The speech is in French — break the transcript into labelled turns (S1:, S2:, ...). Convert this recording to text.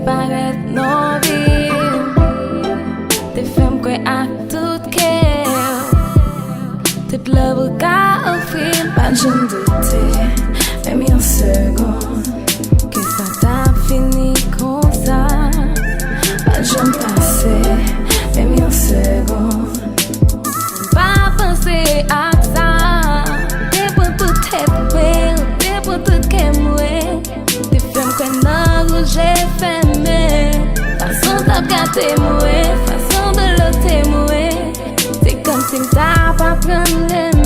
S1: paraître non ville. T'es femme quoi à tout cœur. T'es plein de regard au film. Pas de jeune douter, même une seconde. Que ça t'a fini comme ça. Pas de jeune passé, même une seconde. Pas penser à ça. T'es pour tout être t'es pour tout qu'aimer. T'es femme quoi non rouge et fermé. Façon t'as gâté moi, façon de l'autre moi. C'est comme si t'as pas prendre